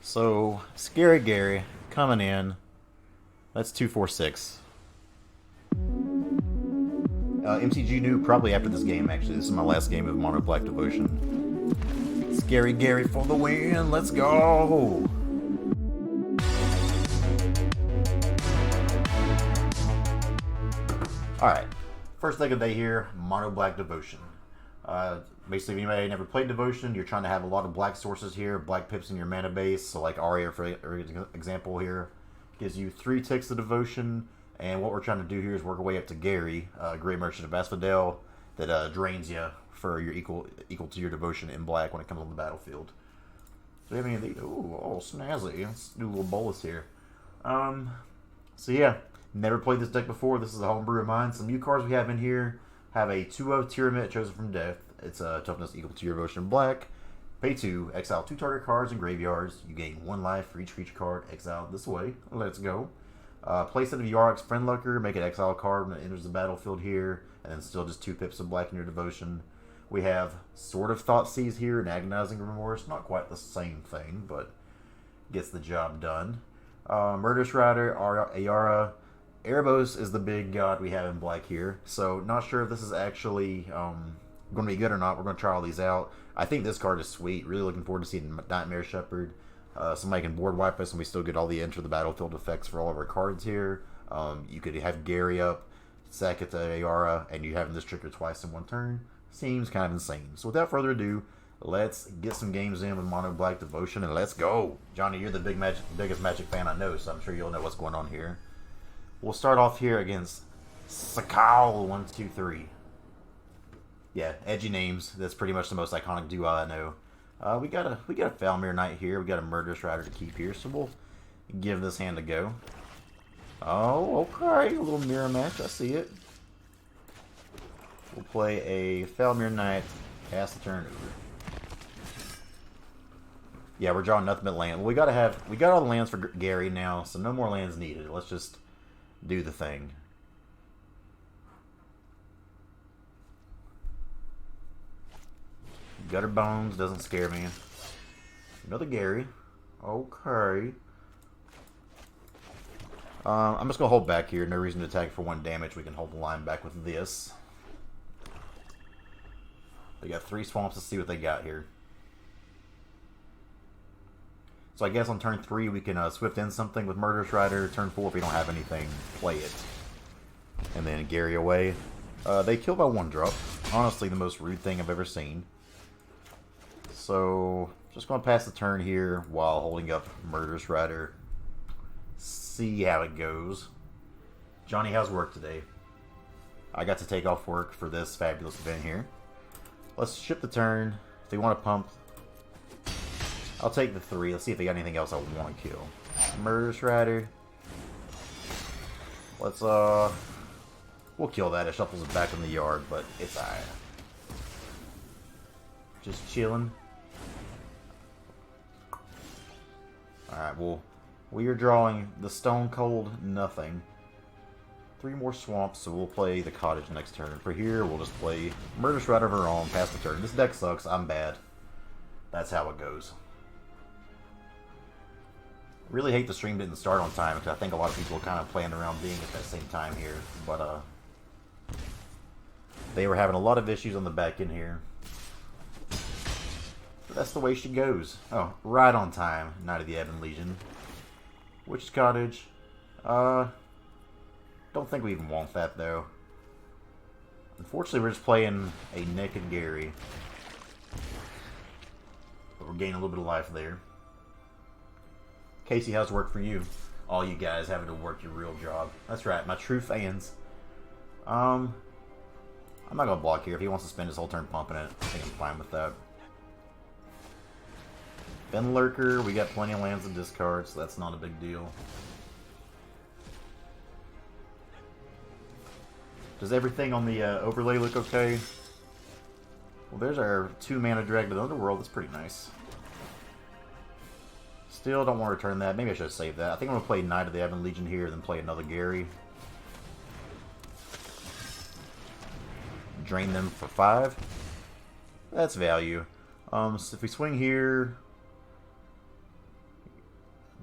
So, Scary Gary coming in. That's 246. MTG new probably after this game, actually. This is my last game of Mono Black Devotion. Scary Gary for the win. Let's go. Alright. First thing of the day here, Mono Black Devotion. Basically, if anybody never played Devotion, you're trying to have a lot of black sources here, black pips in your mana base. So like Ayara, for example here, gives you 3 ticks of Devotion. And what we're trying to do here is work our way up to Garry, Great Merchant of Asphodel, that drains you for your equal to your Devotion in black when it comes on the battlefield. So we have any of these? Ooh, oh, snazzy. Let's do a little bolus here. So yeah, never played this deck before. This is a homebrew of mine. Some new cards we have in here have a 2/0 Tymaret chosen from death. It's a toughness equal to your Devotion in black. Pay 2, exile 2 target cards in graveyards. You gain 1 life for each creature card exiled this way. Let's go. Place it of Yarok's Fenlurker, make an exile card when it enters the battlefield here, and then still just 2 pips of black in your Devotion. We have sort of Thoughtseize here and Agonizing Remorse. Not quite the same thing, but gets the job done. Murderous Rider, Ayara. Erebos is the big god we have in black here. So not sure if this is actually going to be good or not. We're going to try all these out. I think this card is sweet. Really looking forward to seeing Nightmare Shepherd. Somebody can board wipe us and we still get all the enter the battlefield effects for all of our cards here. You could have Garry up, sack it to Ayara, and you having this trigger twice in one turn. Seems kind of insane. So without further ado, let's get some games in with Mono Black Devotion and let's go. Johnny, you're the biggest Magic fan I know, so I'm sure you'll know what's going on here. We'll start off here against Sakal123. Yeah, edgy names. That's pretty much the most iconic duo I know. We got a Foulmire Knight here. We got a Murderous Rider to keep here, so we'll give this hand a go. Oh, okay, a little mirror match. I see it. We'll play a Foulmire Knight. Pass the turn over. Yeah, we're drawing nothing but land. Well, we got all the lands for Garry now, so no more lands needed. Let's just do the thing. Gutter Bones doesn't scare me. Another Garry. Okay. I'm just going to hold back here. No reason to attack for 1 damage. We can hold the line back with this. They got 3 swamps. Let's see what they got here. So I guess on turn 3 we can swift in something with Murderous Rider. Turn 4, if we don't have anything, play it. And then Garry away. They kill by 1 drop. Honestly, the most rude thing I've ever seen. So, just going to pass the turn here while holding up Murderous Rider. See how it goes. Johnny, how's work today? I got to take off work for this fabulous event here. Let's ship the turn. If they want to pump, I'll take the 3. Let's see if they got anything else I want to kill. Murderous Rider. Let's, we'll kill that. It shuffles it back in the yard, but it's alright. Just chilling. Alright, well, we are drawing the Stone Cold nothing. 3 more swamps, so we'll play the Cottage next turn. For here, we'll just play Murderous Rider of our own, pass the turn. This deck sucks, I'm bad. That's how it goes. Really hate the stream didn't start on time, because I think a lot of people are kind of playing around being at that same time here. But, they were having a lot of issues on the back end here. That's the way she goes. Oh, right on time. Knight of the Ebon Legion. Witch's Cottage. Don't think we even want that, though. Unfortunately, we're just playing a Nick and Garry. But we're gaining a little bit of life there. Casey, how's work for you? All you guys having to work your real job. That's right, my true fans. I'm not going to block here. If he wants to spend his whole turn pumping it, I think I'm fine with that. Fenlurker, we got plenty of lands to discard, so that's not a big deal. Does everything on the overlay look okay? Well, there's our 2 mana drag to the Underworld. That's pretty nice. Still don't want to return that. Maybe I should have saved that. I think I'm going to play Knight of the Ebon Legion here, then play another Garry. Drain them for 5. That's value. So if we swing here,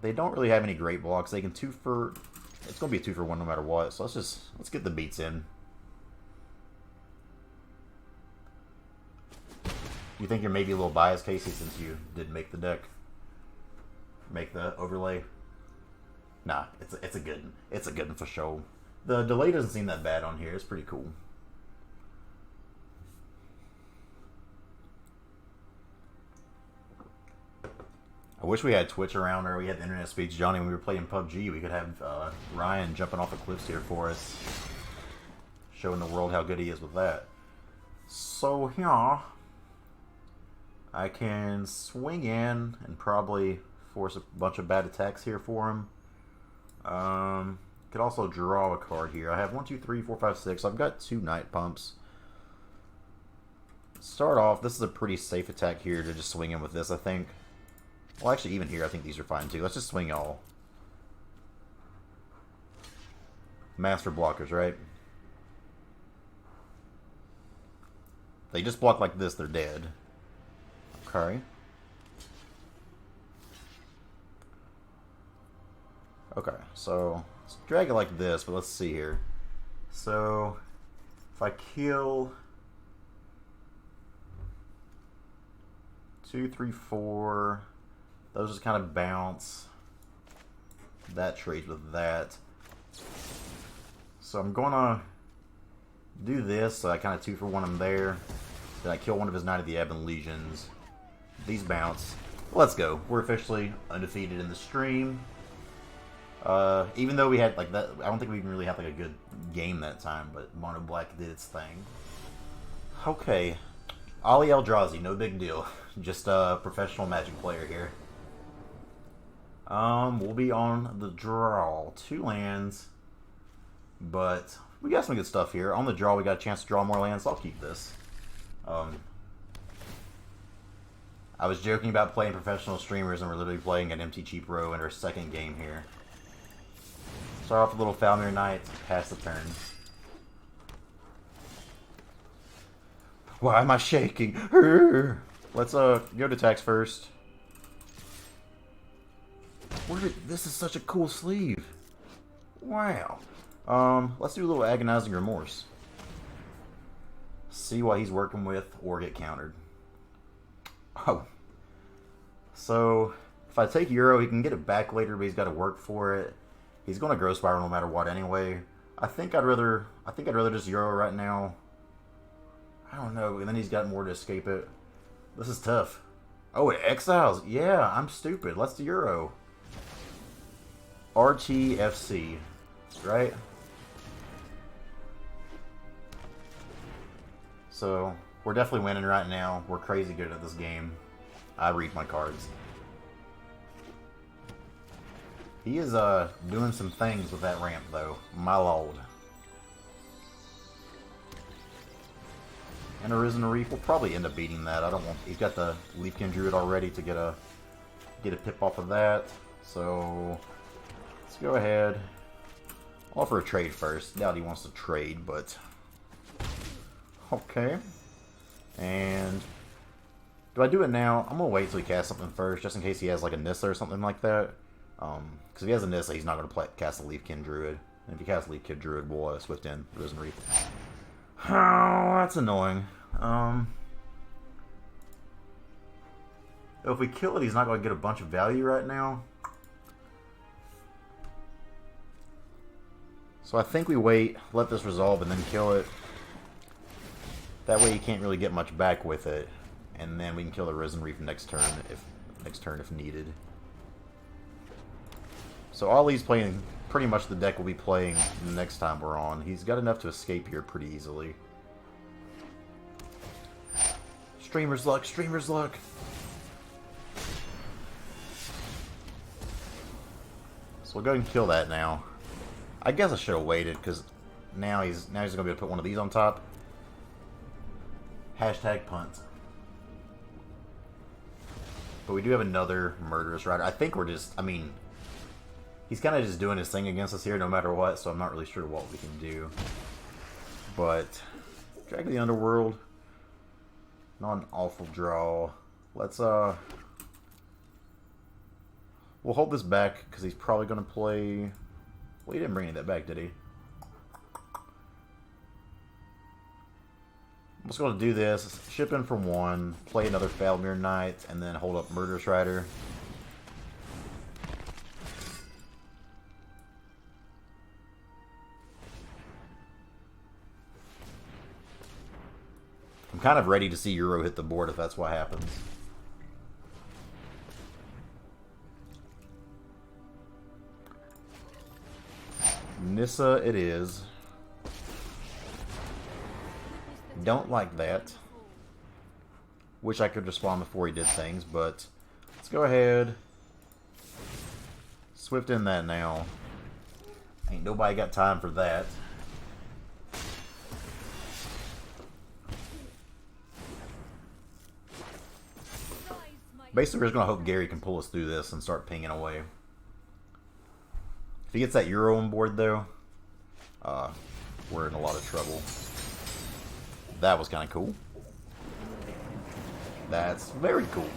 They don't really have any great blocks. They can 2 for... It's going to be a 2 for 1 no matter what. So let's get the beats in. You think you're maybe a little biased, Casey, since you did make the deck? Make the overlay? Nah, it's a good one. It's a good one for sure. The delay doesn't seem that bad on here. It's pretty cool. I wish we had Twitch around, or we had the internet speeds. Johnny, when we were playing PUBG, we could have Ryan jumping off the cliffs here for us, showing the world how good he is with that. So here, I can swing in and probably force a bunch of bad attacks here for him. Could also draw a card here. I have 1, 2, 3, 4, 5, 6. I've got 2 Night Pumps. Start off, this is a pretty safe attack here to just swing in with this, I think. Well, actually, even here, I think these are fine, too. Let's just swing all. Master blockers, right? They just block like this, they're dead. Okay. Okay, so let's drag it like this, but let's see here. So, if I kill 2, 3, 4... Those just kind of bounce. That trades with that. So I'm going to do this. So I kind of 2 for 1 him there. Then I kill one of his Knight of the Ebon Legions. These bounce. Let's go. We're officially undefeated in the stream. Even though we had like that, I don't think we even really had like a good game that time. But Mono Black did its thing. Okay. Ali Eldrazi, no big deal. Just a professional Magic player here. We'll be on the draw. 2 lands. But we got some good stuff here. On the draw, we got a chance to draw more lands, so I'll keep this. I was joking about playing professional streamers, and we're literally playing an MTG Pro in our 2nd game here. Start off with a little Foulmire Knight, pass the turn. Why am I shaking? Let's go to attacks first. This is such a cool sleeve. Wow. Let's do a little Agonizing Remorse. See what he's working with or get countered. Oh. So, if I take Euro, he can get it back later, but he's got to work for it. He's going to Growth Spiral no matter what anyway. I think I'd rather just Euro right now. I don't know, and then he's got more to escape it. This is tough. Oh, it exiles. Yeah, I'm stupid. Let's do Euro. RTFC, right? So, we're definitely winning right now. We're crazy good at this game. I read my cards. He is doing some things with that ramp, though. My lord. And Arisen Reef will probably end up beating that. I don't want. He's got the Leafkin Druid already to get a pip off of that. So let's go ahead. I'll offer a trade first. Doubt he wants to trade, but okay. And do I do it now? I'm gonna wait till he casts something first, just in case he has like a Nissa or something like that. Because if he has a Nissa, he's not gonna cast a Leafkin Druid. And if he casts Leafkin Druid, we'll Swift in Arisen Reef. Oh, that's annoying. If we kill it, he's not going to get a bunch of value right now. So I think we wait, let this resolve, and then kill it. That way he can't really get much back with it. And then we can kill the Arisen Reef next turn if needed. So Ollie's playing pretty much the deck we'll be playing the next time we're on. He's got enough to escape here pretty easily. Streamer's luck, streamer's luck. So we'll go ahead and kill that now. I guess I should have waited because now he's gonna be able to put one of these on top. Hashtag punt. But we do have another Murderous Rider. I think we're just, I mean, he's kind of just doing his thing against us here no matter what, so I'm not really sure what we can do. But, drag the Underworld. Not an awful draw. Let's We'll hold this back because he's probably going to play... Well, he didn't bring any of that back, did he? I'm just going to do this. Ship in for 1. Play another Foulmire Knight. And then hold up Murderous Rider. I'm kind of ready to see Euro hit the board if that's what happens. Nissa it is. Don't like that. Wish I could respond before he did things, but let's go ahead. Swift in that now. Ain't nobody got time for that. Basically, we're just going to hope Garry can pull us through this and start pinging away. If he gets that Euro on board, though, we're in a lot of trouble. That was kind of cool. That's very cool.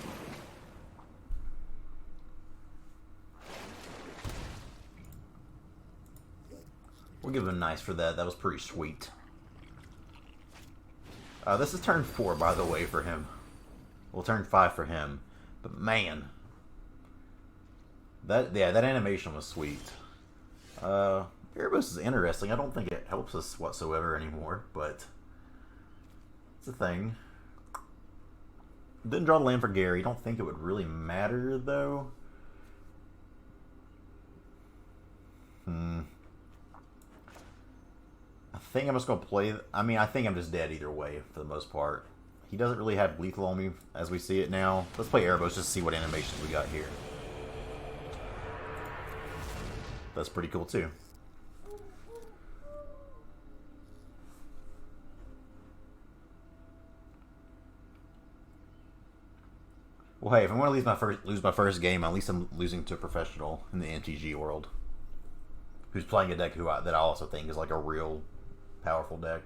We'll give him nice for that. That was pretty sweet. This is turn 4, by the way, for him. Well, turn 5 for him. But man, that animation was sweet. Erebos is interesting. I don't think it helps us whatsoever anymore, but it's a thing. Didn't draw the land for Garry. Don't think it would really matter though. I think I'm just gonna play. I mean, I think I'm just dead either way for the most part. He doesn't really have lethal on me as we see it now. Let's play Erebos just to see what animations we got here. That's pretty cool too. Well, hey, if I'm going to lose my first game, at least I'm losing to a professional in the MTGA world, who's playing a deck that I also think is like a real powerful deck.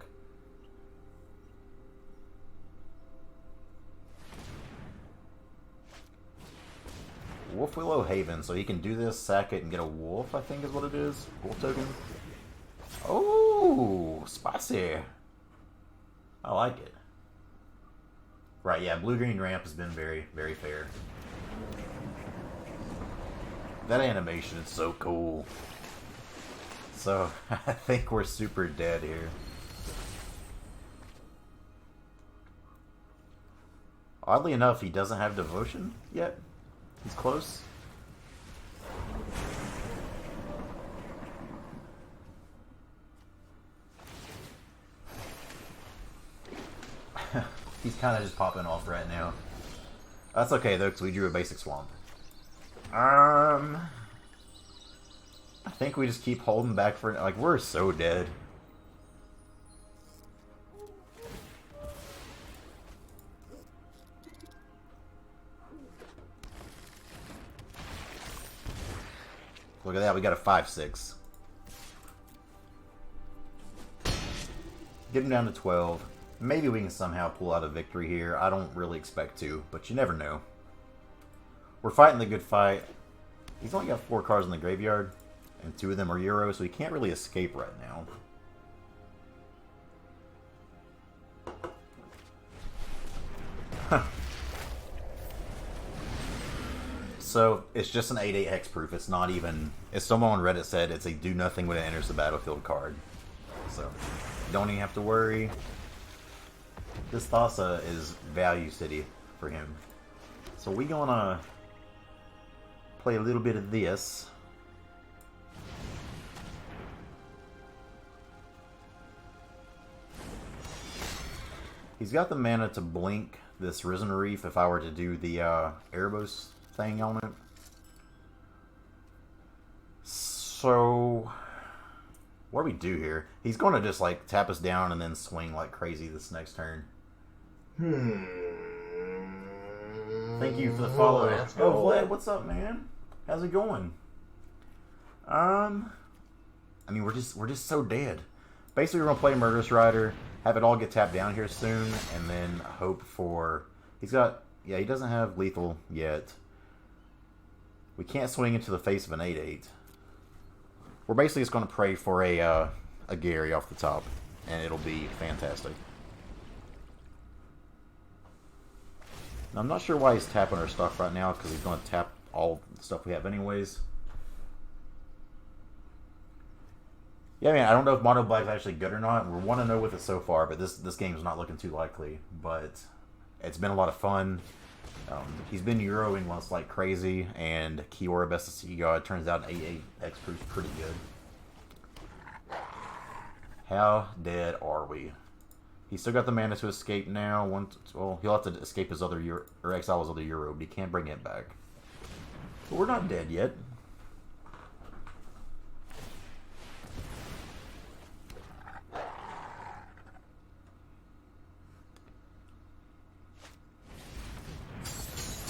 Wolf Willow Haven, so he can do this, sack it, and get a wolf, I think is what it is. Wolf token. Oh, spicy. I like it. Right, yeah, blue-green ramp has been very, very fair. That animation is so cool. So, I think we're super dead here. Oddly enough, he doesn't have devotion yet. He's close. He's kind of just popping off right now. That's okay though, because we drew a basic swamp. I think we just keep holding back for like we're so dead. Look at that, we got a 5-6. Get him down to 12. Maybe we can somehow pull out a victory here. I don't really expect to, but you never know. We're fighting the good fight. He's only got 4 cards in the graveyard, and 2 of them are Euro, so he can't really escape right now. So, it's just an 8/8 hexproof. It's not even... As someone on Reddit said, it's a do nothing when it enters the battlefield card. So, don't even have to worry. This Thassa is value city for him. So we gonna play a little bit of this. He's got the mana to blink this Risen Reef if I were to do the Erebos thing on it. So what do we do here? He's going to just like tap us down and then swing like crazy this next turn. Thank you for the follow. Oh, Vlad, what's up, man? How's it going? I mean, we're just so dead. Basically, we're gonna play Murderous Rider, have it all get tapped down here soon, and then hope for. He's got, yeah, he doesn't have lethal yet. We can't swing into the face of an 8/8. We're basically just going to pray for a Garry off the top, and it'll be fantastic. Now, I'm not sure why he's tapping our stuff right now, because he's going to tap all the stuff we have anyways. Yeah, man, I don't know if Mono Black is actually good or not. We're 1-0 with it so far, but this game's not looking too likely. But it's been a lot of fun. He's been Euroing once like crazy, and Kiora Best of Sea God turns out an 8/8 X proof's pretty good. How dead are we? He's still got the mana to escape now. Well, he'll have to escape his other Euro, or exile his other Euro, but he can't bring it back. But we're not dead yet.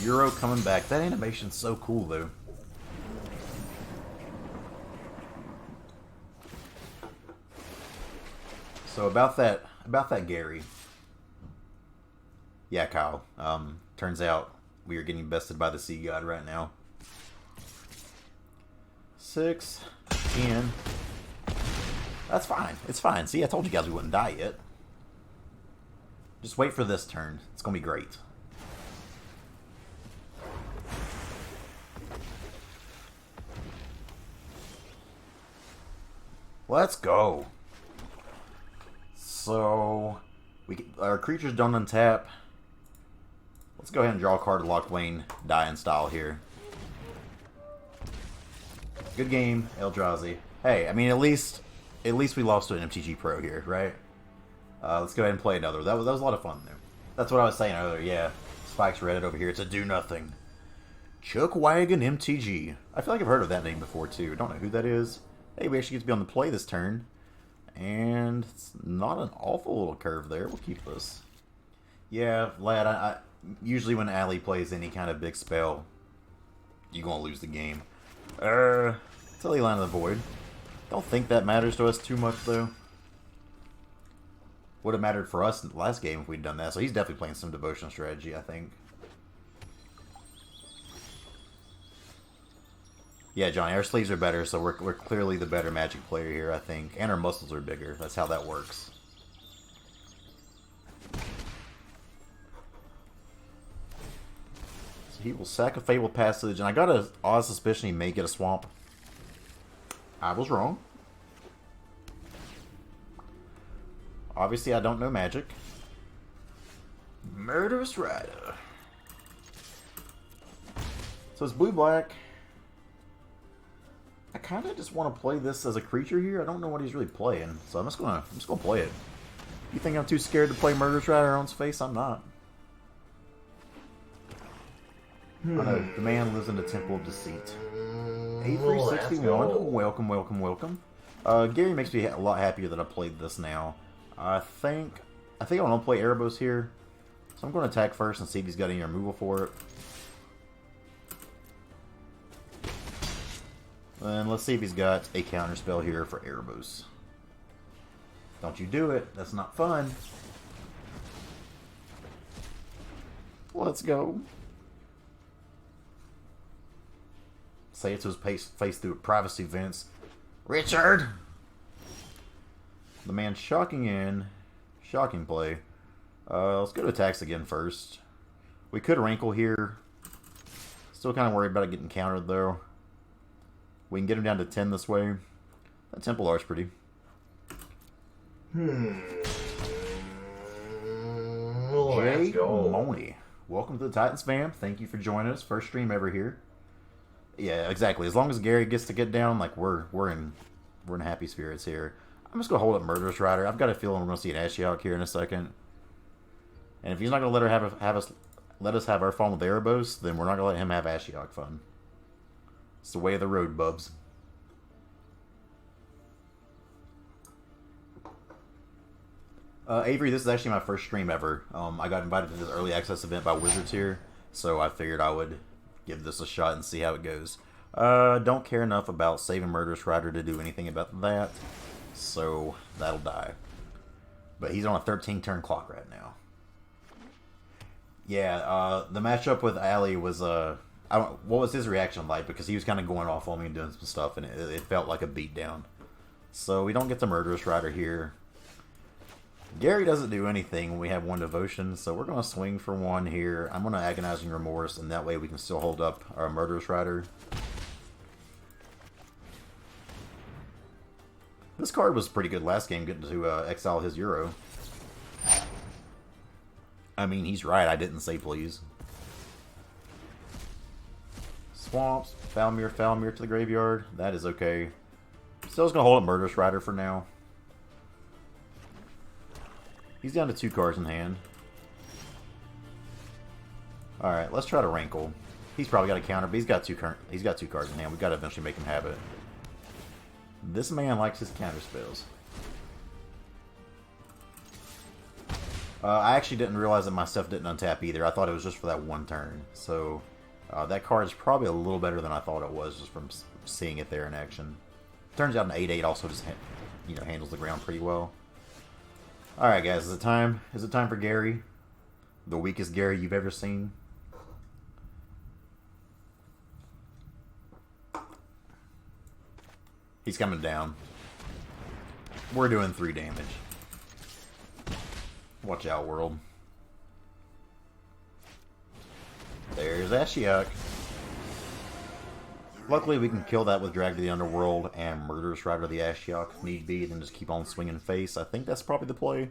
Euro coming back. That animation's so cool, though. So about that Garry. Yeah, Kyle. Turns out we are getting bested by the Sea God right now. 6, 10. That's fine. It's fine. See, I told you guys we wouldn't die yet. Just wait for this turn. It's gonna be great. Let's go. So, our creatures don't untap. Let's go ahead and draw a card to Locthwain, die in style here. Good game, Eldrazi. Hey, I mean, at least we lost to an MTG Pro here, right? Let's go ahead and play another. That was a lot of fun there. That's what I was saying earlier. Yeah, Spike's Reddit over here. It's a do nothing. Chuckwagon MTG. I feel like I've heard of that name before too. Don't know who that is. Hey, we actually get to be on the play this turn. And it's not an awful little curve there. We'll keep this. Yeah, lad, I usually when Ali plays any kind of big spell, you're going to lose the game. Silly Line of the Void. Don't think that matters to us too much, though. Would have mattered for us in the last game if we'd done that. So he's definitely playing some devotional strategy, I think. Yeah, Johnny, our sleeves are better, so we're clearly the better Magic player here, I think. And our muscles are bigger. That's how that works. So he will sack a Fabled Passage, and I got an odd suspicion he may get a Swamp. I was wrong. Obviously, I don't know Magic. Murderous Rider. So it's blue-black. I kind of just want to play this as a creature here. I don't know what he's really playing, so I'm just gonna play it. You think I'm too scared to play Murderous Rider on his face? I'm not. I know, the man lives in the Temple of Deceit. 8361. Welcome, welcome, welcome. Garry makes me a lot happier that I played this now. I think I want to play Erebos here, so I'm going to attack first and see if he's got any removal for it. And let's see if he's got a counterspell here for Erebos. Don't you do it. That's not fun. Let's go. Say it to his face through a privacy vents. Richard! The man shocking in. Shocking play. Let's go to attacks again first. We could Rankle here. Still kind of worried about it getting countered though. We can get him down to 10 this way. That Templar's pretty. Jay Money. Welcome to the Titans fam. Thank you for joining us. First stream ever here. Yeah, exactly. As long as Garry gets to get down, like we're in happy spirits here. I'm just gonna hold up Murderous Rider. I've got a feeling we're gonna see an Ashiok here in a second. And if he's not gonna let us have our fun with Erebos, then we're not gonna let him have Ashiok fun. It's the way of the road, bubs. Avery, this is actually my first stream ever. I got invited to this early access event by Wizards here, so I figured I would give this a shot and see how it goes. Don't care enough about saving Murderous Rider to do anything about that, so that'll die. But he's on a 13-turn clock right now. Yeah, the matchup with Ali was what was his reaction like? Because he was kind of going off on me and doing some stuff, and it felt like a beatdown. So we don't get the Murderous Rider here. Garry doesn't do anything when we have 1 devotion, so we're going to swing for 1 here. I'm going to Agonizing Remorse, and that way we can still hold up our Murderous Rider. This card was pretty good last game, getting to exile his Euro. I mean, he's right, I didn't say please. Swamps, Foulmire to the graveyard. That is okay. Still just going to hold up Murderous Rider for now. He's down to 2 cards in hand. Alright, let's try to Rankle. He's probably got a counter, but he's got 2 cards in hand. We've got to eventually make him have it. This man likes his counter spells. I actually didn't realize that my stuff didn't untap either. I thought it was just for that 1 turn. So, that card is probably a little better than I thought it was just from seeing it there in action. Turns out an 8/8 also just handles the ground pretty well. Alright guys, is it time? Is it time for Garry? The weakest Garry you've ever seen? He's coming down. We're doing 3 damage. Watch out, world. There's Ayara. Luckily, we can kill that with Drag to the Underworld and Murderous Rider the Ayara if need be, and then just keep on swinging face. I think that's probably the play.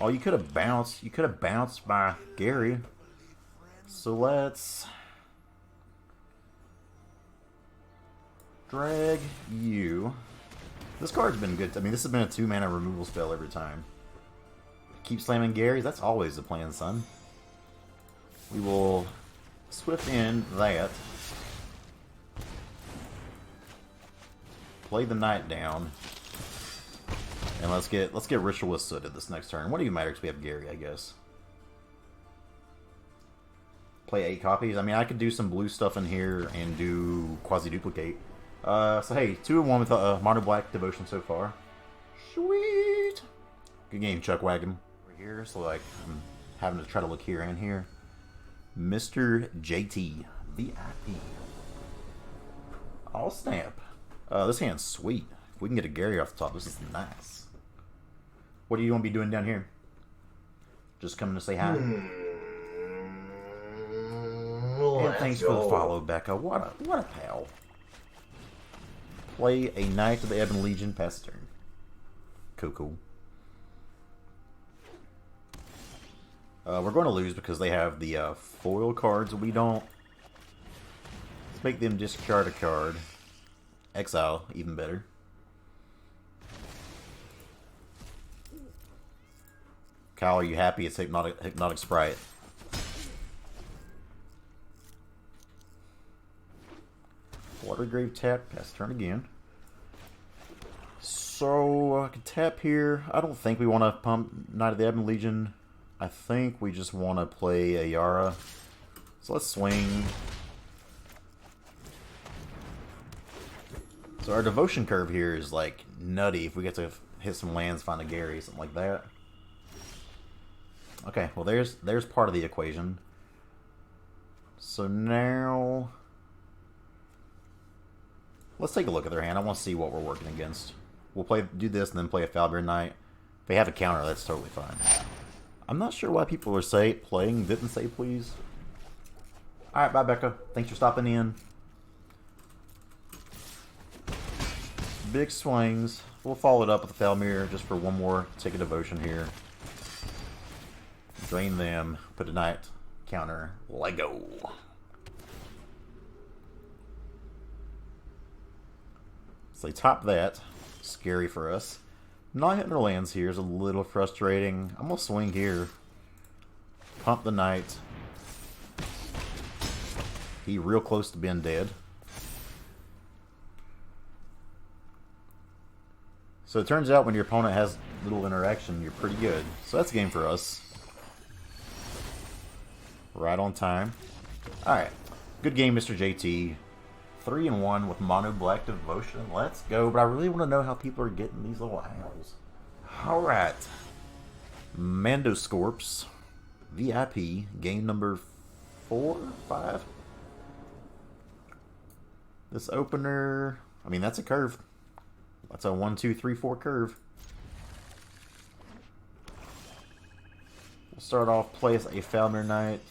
Oh, you could have bounced. You could have bounced by Garry. So let's drag you. This card's been good. I mean, this has been a 2-mana removal spell every time. Keep slamming Garry's. That's always the plan, son. We will swift in that. Play the Knight down. And let's get Ritualist Sooted this next turn. What do you matter because we have Garry, I guess. Play 8 copies. I mean, I could do some blue stuff in here and do Quasi-Duplicate. So hey, 2-1 with Mono Black Devotion so far. Sweet! Good game, Chuckwagon. We're here, so like, I'm having to try to look here and here. Mr. JT, VIP. I'll snap. This hand's sweet. If we can get a Garry off the top, this is nice. What do you want to be doing down here? Just coming to say hi? And thanks for the follow, Becca. What a pal. Play a Knight of the Ebon Legion, pass the turn. Cool. We're going to lose because they have the foil cards. We don't. Let's make them discard a card. Exile, even better. Kyle, are you happy? It's Hypnotic Sprite. Watergrave tap, pass turn again. So, I can tap here. I don't think we want to pump Knight of the Ebon Legion. I think we just want to play Ayara. So let's swing. So our devotion curve here is like nutty. If we get to hit some lands, find a Garry, something like that. Okay, well there's part of the equation. So now let's take a look at their hand. I want to see what we're working against. We'll do this and then play a Foulmire Knight. If they have a counter, that's totally fine. I'm not sure why people are playing didn't say please. Alright, bye Becca. Thanks for stopping in. Big swings. We'll follow it up with the Foulmire just for one more ticket devotion here. Drain them. Put a Knight. Counter. Lego. So they top that. Scary for us. Not hitting their lands here is a little frustrating. I'm going to swing here. Pump the Knight. He real close to being dead. So it turns out when your opponent has little interaction, you're pretty good. So that's a game for us. Right on time. Alright. Good game, Mr. JT. 3-1 with Mono Black Devotion. Let's go. But I really want to know how people are getting these little owls. Alright. Mandoscorps. VIP. Game number 4, 5. This opener, I mean, that's a curve. That's a 1, 2, 3, 4 curve. We'll start off, place a Foulmire Knight.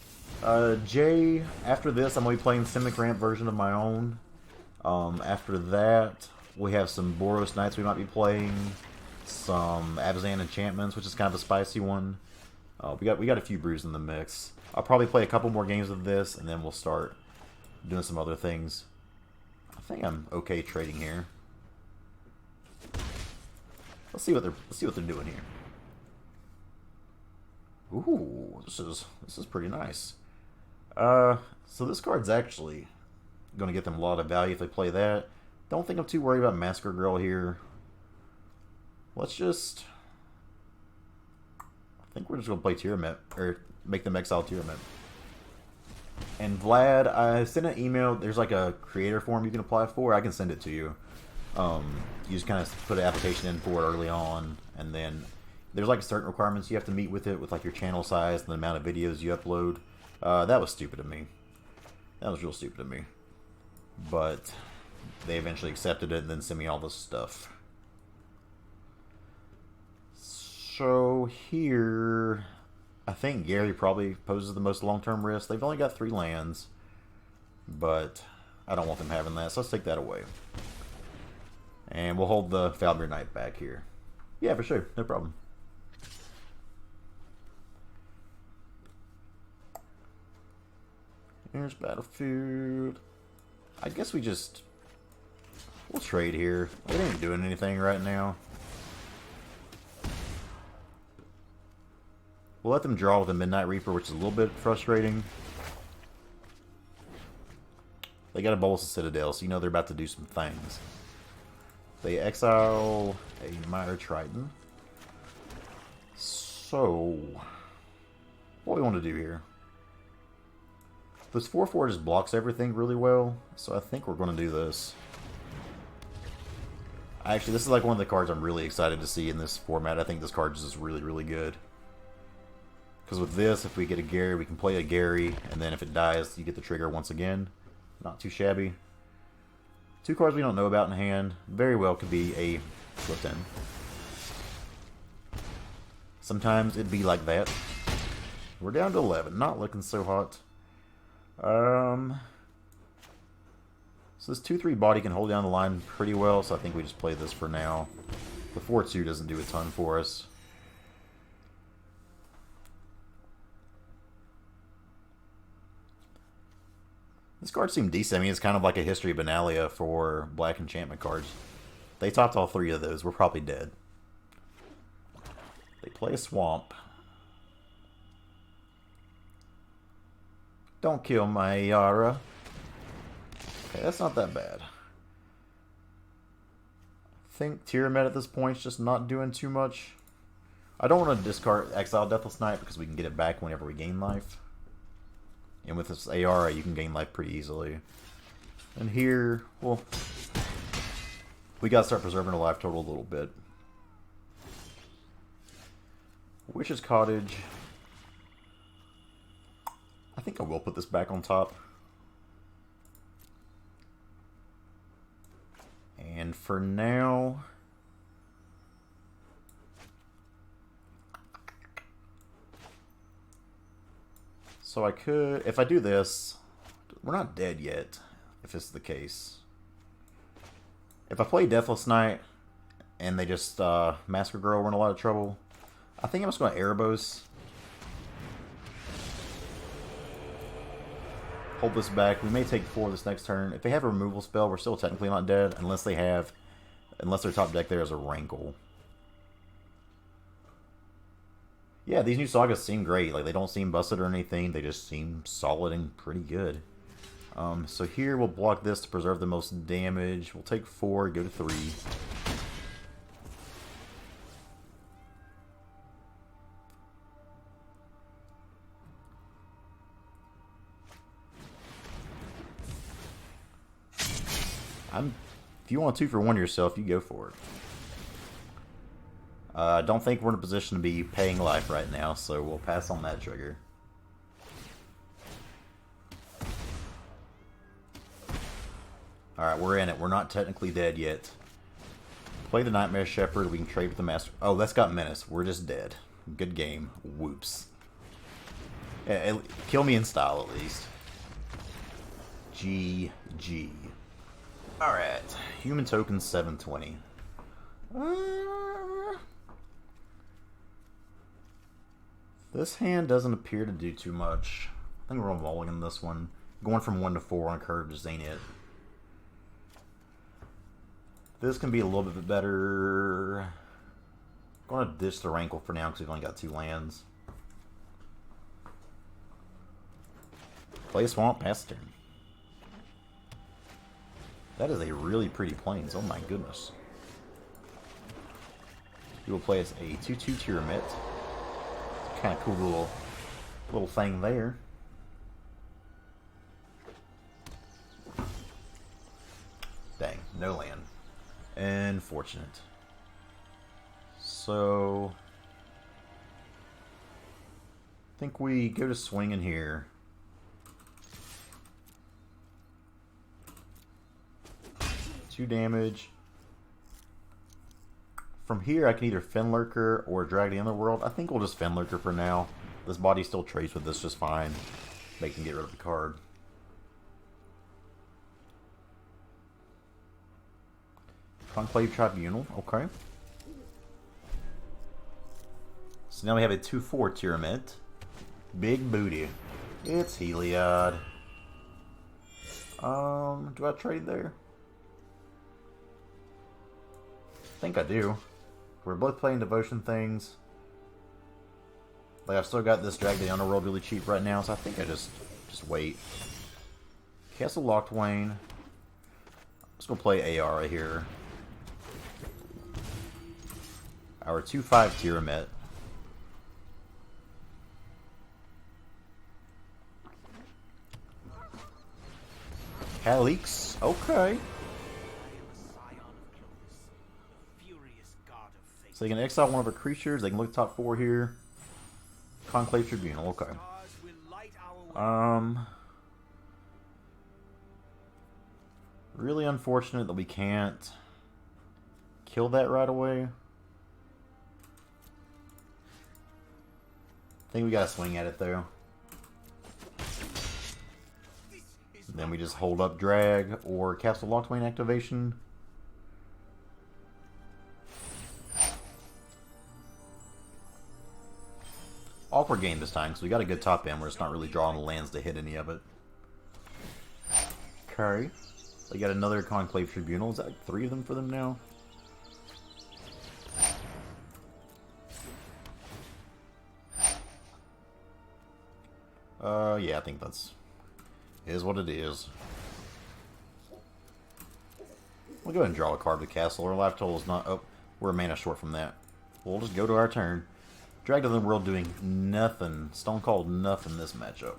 Jay, after this, I'm going to be playing Simic Ramp version of my own. After that, we have some Boros Knights we might be playing. Some Selesnya Enchantments, which is kind of a spicy one. We got a few brews in the mix. I'll probably play a couple more games of this, and then we'll start doing some other things. I think I'm okay trading here. Let's see what they're doing here. Ooh, this is pretty nice. So this card's actually going to get them a lot of value if they play that. Don't think I'm too worried about Massacre Girl here. Let's just... I think we're just going to play Tymaret, or make them exile Tymaret. And Vlad, I sent an email. There's like a creator form you can apply for. I can send it to you. You just kind of put an application in for it early on, and then there's like certain requirements you have to meet with it, with like your channel size and the amount of videos you upload. That was stupid of me. That was real stupid of me. But they eventually accepted it and then sent me all this stuff. So here, I think Garry probably poses the most long-term risk. They've only got 3 lands, but I don't want them having that, so let's take that away. And we'll hold the Foulmire Knight back here. Yeah, for sure, no problem. Here's Battlefield. I guess we'll trade here. We ain't doing anything right now. We'll let them draw with a Midnight Reaper, which is a little bit frustrating. They got a Bolus of Citadel, so you know they're about to do some things. They exile a Mire Triton. So, what we want to do here? This 4/4 just blocks everything really well, so I think we're going to do this. Actually, this is like one of the cards I'm really excited to see in this format. I think this card is just really, really good. Because with this, if we get a Garry, we can play a Garry, and then if it dies, you get the trigger once again. Not too shabby. 2 cards we don't know about in hand. Very well could be a flip 10. Sometimes it'd be like that. We're down to 11. Not looking so hot. So this 2/3 body can hold down the line pretty well, so I think we just play this for now. The 4/2 doesn't do a ton for us. This card seemed decent. I mean, it's kind of like a History Benalia for black enchantment cards. They topped all 3 of those. We're probably dead. They play a Swamp. Don't kill my Ayara. Okay, that's not that bad. I think Tymaret at this point is just not doing too much. I don't want to discard Exile Deathless Knight because we can get it back whenever we gain life. And with this Ayara, you can gain life pretty easily. And here, well, we gotta start preserving the life total a little bit. Witch's Cottage. I think I will put this back on top. And for now, so I could, if I do this, we're not dead yet, if this is the case. If I play Deathless Knight and they just Massacre Girl, we're in a lot of trouble. I think I'm just going to Erebos. Hold this back. We may take 4 this next turn. If they have a removal spell, we're still technically not dead, unless their top deck there is a Rankle. Yeah, these new sagas seem great. Like, they don't seem busted or anything. They just seem solid and pretty good. So here we'll block this to preserve the most damage. We'll take 4, go to 3. If you want 2 for 1 yourself, you go for it. I don't think we're in a position to be paying life right now, so we'll pass on that trigger. Alright, we're in it. We're not technically dead yet. Play the Nightmare Shepherd. We can trade with the Master... Oh, that's got Menace. We're just dead. Good game. Whoops. Yeah, kill me in style, at least. GG. Alright. Human token 720. This hand doesn't appear to do too much. I think we're mulligan this one. Going from 1 to 4 on curve just ain't it. This can be a little bit better. I'm going to ditch the Rankle for now because we've only got 2 lands. Play Swamp, pass turn. That is a really pretty Plains. Oh my goodness. We will play as a 2/2 Tymaret. Kind of cool little thing there. Dang, no land. Unfortunate. So I think we go to swing in here. Two damage. From here, I can either Fenlurker or drag the Underworld. I think we'll just Fenlurker for now. This body still trades with this just fine. Make them get rid of the card. Conclave Tribunal, okay. So now we have a 2/4 Tymaret. Big booty. It's Heliod. Do I trade there? I think I do. We're both playing devotion things. Like, I've still got this Drag the Underworld really cheap right now, so I think I just wait. Castle Locthwain. I'm just gonna play Ayara here. Our 2/5 Tymaret. Halix. Okay. So they can exile one of our creatures. They can look top 4 here. Conclave Tribunal. Okay. Really unfortunate that we can't kill that right away. I think we gotta swing at it though. Then we just hold up drag or Castle Locthwain activation. Awkward game this time because we got a good top end. We're just not really drawing the lands to hit any of it. Okay. They got another Conclave Tribunal. Is that like 3 of them for them now? Yeah, I think that's... is what it is. We'll go ahead and draw a card to Castle. Our life total is not... oh, we're a mana short from that. We'll just go to our turn. Drag to the World doing nothing. Stone Cold nothing this matchup.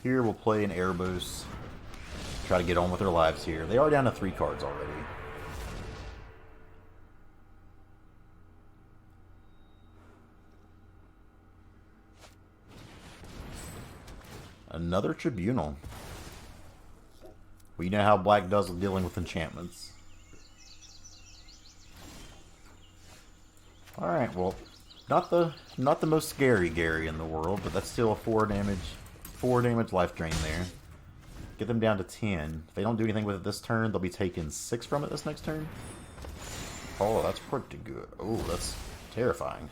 Here we'll play an Erebos. Try to get on with their lives here. They are down to 3 cards already. Another Tribunal. We know how Black does with dealing with enchantments. Alright, well, not the most scary Garry in the world, but that's still a 4 damage life drain there. Get them down to 10. If they don't do anything with it this turn, they'll be taking 6 from it this next turn. Oh, that's pretty good. Oh, that's terrifying.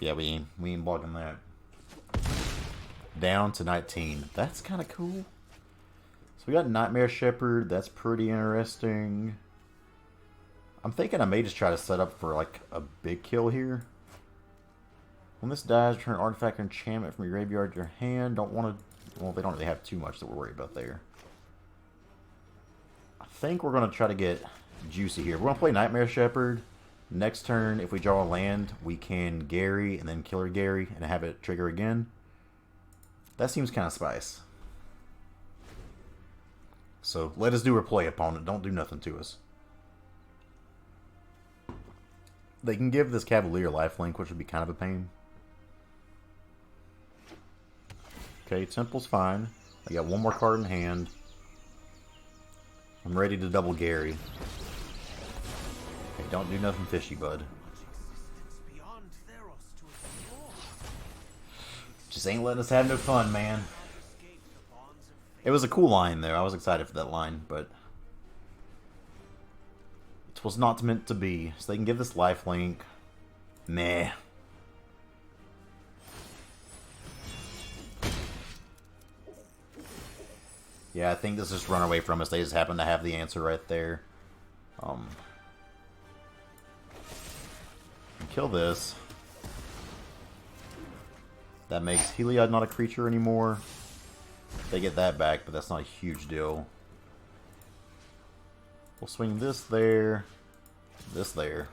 Yeah, we ain't blocking that. Down to 19. That's kind of cool. So we got Nightmare Shepherd. That's pretty interesting. I'm thinking I may just try to set up for like a big kill here. When this dies, return an artifact or enchantment from your graveyard to your hand. Don't want to... well, they don't really have too much that we're worried about there. I think we're going to try to get juicy here. We're going to play Nightmare Shepherd. Next turn, if we draw a land, we can Garry and then Killer Garry and have it trigger again. That seems kind of spice. So let us do our play, opponent. Don't do nothing to us. They can give this Cavalier lifelink, which would be kind of a pain. Okay, Temple's fine. I got one more card in hand. I'm ready to double Garry. Okay, don't do nothing fishy, bud. Just ain't letting us have no fun, man. It was a cool line, though. I was excited for that line, but it was not meant to be. So they can give this lifelink. Meh. Yeah, I think this just run away from us. They just happen to have the answer right there. Kill this. That makes Heliod not a creature anymore. They get that back, but that's not a huge deal. We'll swing this there, this there.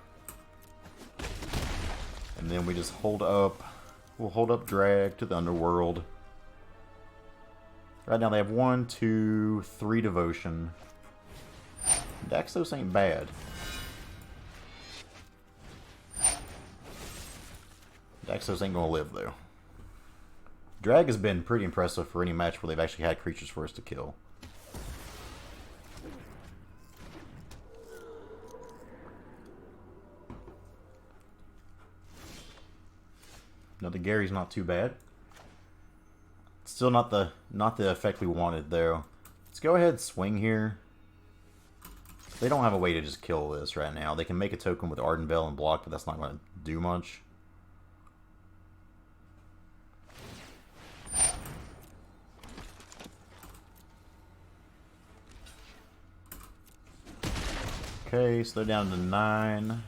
And then we just hold up. We'll hold up drag to the Underworld. Right now they have 1, 2, 3 devotion. Daxos ain't bad. Daxos ain't gonna live though. Drag has been pretty impressive for any match where they've actually had creatures for us to kill. No, the Garry's not too bad. Still not the effect we wanted though. Let's go ahead and swing here. They don't have a way to just kill this right now. They can make a token with Arden Bell and block, but that's not going to do much. Okay, so they're down to 9.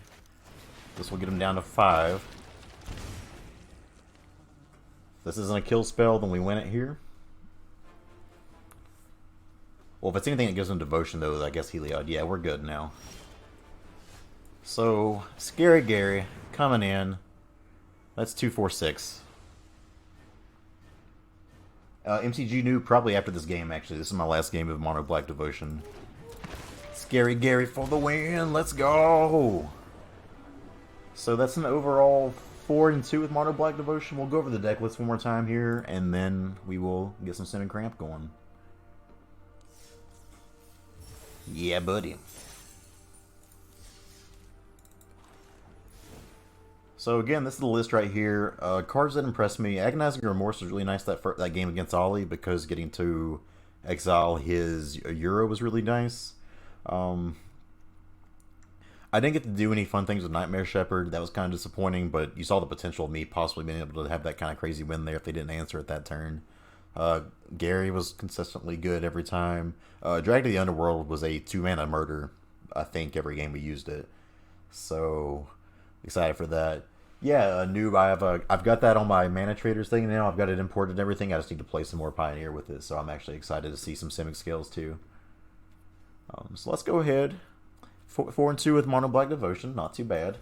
This will get them down to 5. If this isn't a kill spell, then we win it here. Well, if it's anything that gives them devotion, though, I guess Heliod. Yeah, we're good now. So, Scary Garry coming in. That's 2, 4, 6. MTG knew probably after this game, actually. This is my last game of Mono Black Devotion. Scary Garry for the win! Let's go! So that's an overall 4 and 2 with Mono Black Devotion. We'll go over the deck list one more time here, and then we will get some Simic Ramp going. Yeah, buddy. So again, this is the list right here. Cards that impressed me. Agonizing Remorse was really nice that game against Ollie, because getting to exile his Euro was really nice. I didn't get to do any fun things with Nightmare Shepherd. That was kind of disappointing, but you saw the potential of me possibly being able to have that kind of crazy win there if they didn't answer at that turn. Garry was consistently good every time. Drag to the Underworld was a 2-mana murder, I think, every game we used it. So, excited for that. Yeah, Noob, I've got that on my Mana Traders thing now. I've got it imported and everything. I just need to play some more Pioneer with it, so I'm actually excited to see some Simic skills too. So let's go ahead. 4 and 2 with Mono Black Devotion, not too bad.